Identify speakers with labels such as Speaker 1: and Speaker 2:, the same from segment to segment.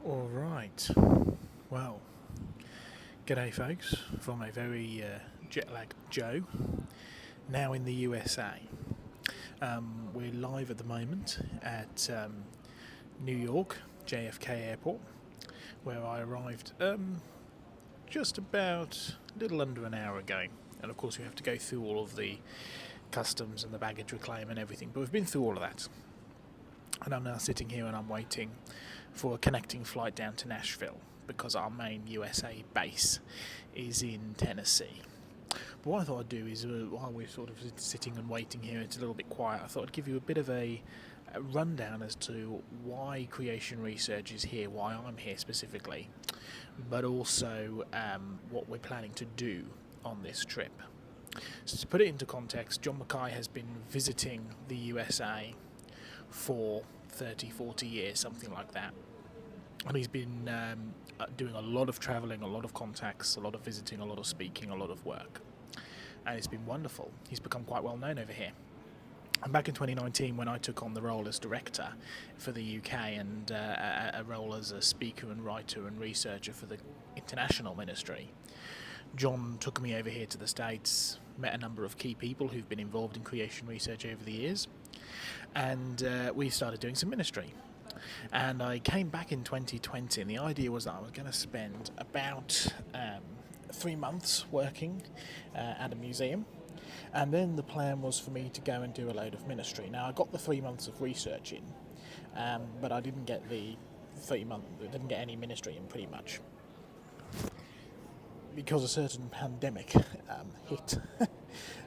Speaker 1: All right. Well, g'day, folks, from a very jet-lagged Joe, now in the USA. We're live at the moment at New York, JFK Airport, where I arrived just about a little under an hour ago. And of course, we have to go through all of the customs and the baggage reclaim and everything, but we've been through all of that. And I'm now sitting here and I'm waiting for a connecting flight down to Nashville because our main USA base is in Tennessee. But what I thought I'd do is, while we're sort of sitting and waiting here, it's a little bit quiet, I thought I'd give you a bit of a rundown as to why Creation Research is here, why I'm here specifically, but also what we're planning to do on this trip. So to put it into context, John Mackay has been visiting the USA for 30, 40 years, something like that. And he's been doing a lot of travelling, a lot of contacts, a lot of visiting, a lot of speaking, a lot of work. And it's been wonderful. He's become quite well known over here. And back in 2019, when I took on the role as director for the UK and a role as a speaker and writer and researcher for the international ministry, John took me over here to the States, met a number of key people who've been involved in creation research over the years, and we started doing some ministry. And I came back in 2020, and the idea was that I was going to spend about 3 months working at a museum, and then the plan was for me to go and do a load of ministry. Now, I got the 3 months of research in, but I didn't get didn't get any ministry in pretty much, because a certain pandemic hit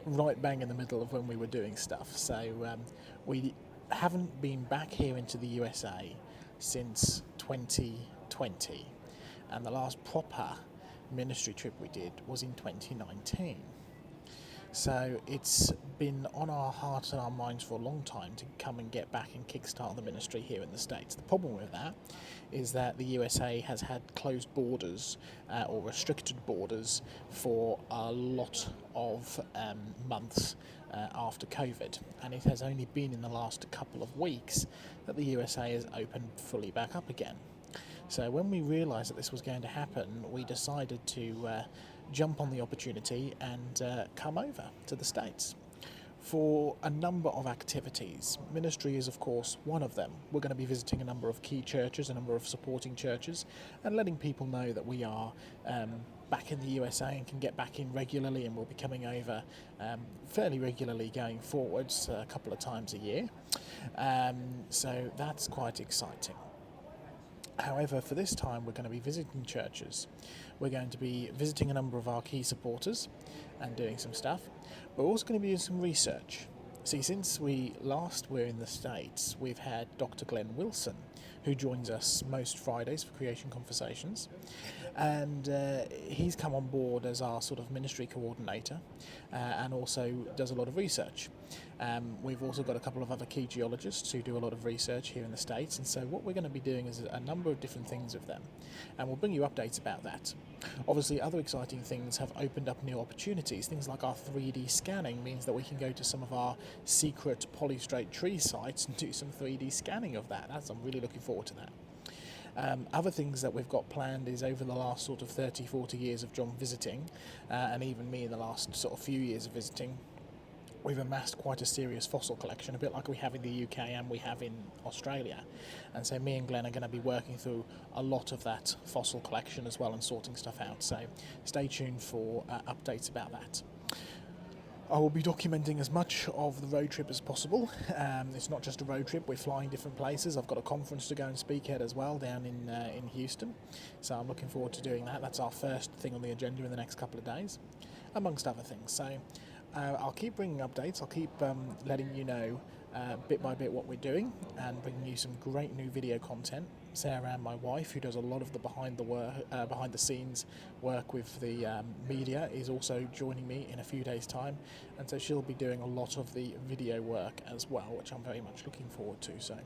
Speaker 1: right bang in the middle of when we were doing stuff. So we haven't been back here into the USA since 2020, and the last proper ministry trip we did was in 2019. So it's been on our hearts and our minds for a long time to come and get back and kickstart the ministry here in the States. The problem with that is that the USA has had closed borders or restricted borders for a lot of months after COVID, and it has only been in the last couple of weeks that the USA has opened fully back up again. So when we realised that this was going to happen, we decided to jump on the opportunity and come over to the States for a number of activities. Ministry is, of course, one of them. We're going to be visiting a number of key churches, a number of supporting churches, and letting people know that we are back in the USA and can get back in regularly, and we'll be coming over fairly regularly going forwards, a couple of times a year. So that's quite exciting. However, for this time, we're going to be visiting churches. We're going to be visiting a number of our key supporters and doing some stuff. We're also going to be doing some research. See, since we last were in the States, we've had Dr. Glenn Wilson, who joins us most Fridays for Creation Conversations, and he's come on board as our sort of ministry coordinator and also does a lot of research. We've also got a couple of other key geologists who do a lot of research here in the States, and so what we're going to be doing is a number of different things with them, and we'll bring you updates about that. Obviously, other exciting things have opened up new opportunities. Things like our 3D scanning means that we can go to some of our secret polystrate tree sites and do some 3D scanning of that. I'm really looking forward to that. Other things that we've got planned is over the last sort of 30, 40 years of John visiting, and even me in the last sort of few years of visiting, we've amassed quite a serious fossil collection, a bit like we have in the UK and we have in Australia. And so me and Glenn are going to be working through a lot of that fossil collection as well and sorting stuff out. So stay tuned for updates about that. I will be documenting as much of the road trip as possible. It's not just a road trip, we're flying different places. I've got a conference to go and speak at as well down in Houston. So I'm looking forward to doing that. That's our first thing on the agenda in the next couple of days, amongst other things. So I'll keep bringing updates. I'll keep letting you know bit by bit what we're doing and bringing you some great new video content. Sarah Ann, my wife, who does a lot of the behind the scenes work with the media, is also joining me in a few days' time, and so she'll be doing a lot of the video work as well, which I'm very much looking forward to. So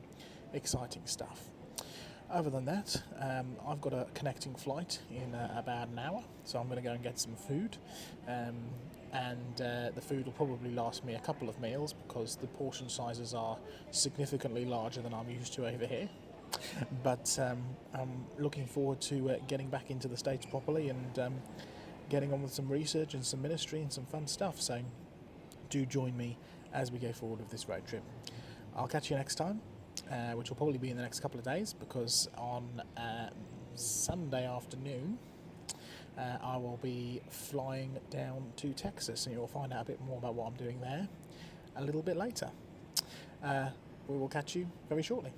Speaker 1: exciting stuff. Other than that, I've got a connecting flight in about an hour, so I'm going to go and get some food. And the food will probably last me a couple of meals because the portion sizes are significantly larger than I'm used to over here. But I'm looking forward to getting back into the States properly and getting on with some research and some ministry and some fun stuff. So do join me as we go forward with this road trip. I'll catch you next time, which will probably be in the next couple of days, because on Sunday afternoon I will be flying down to Texas, and you'll find out a bit more about what I'm doing there a little bit later. We will catch you very shortly.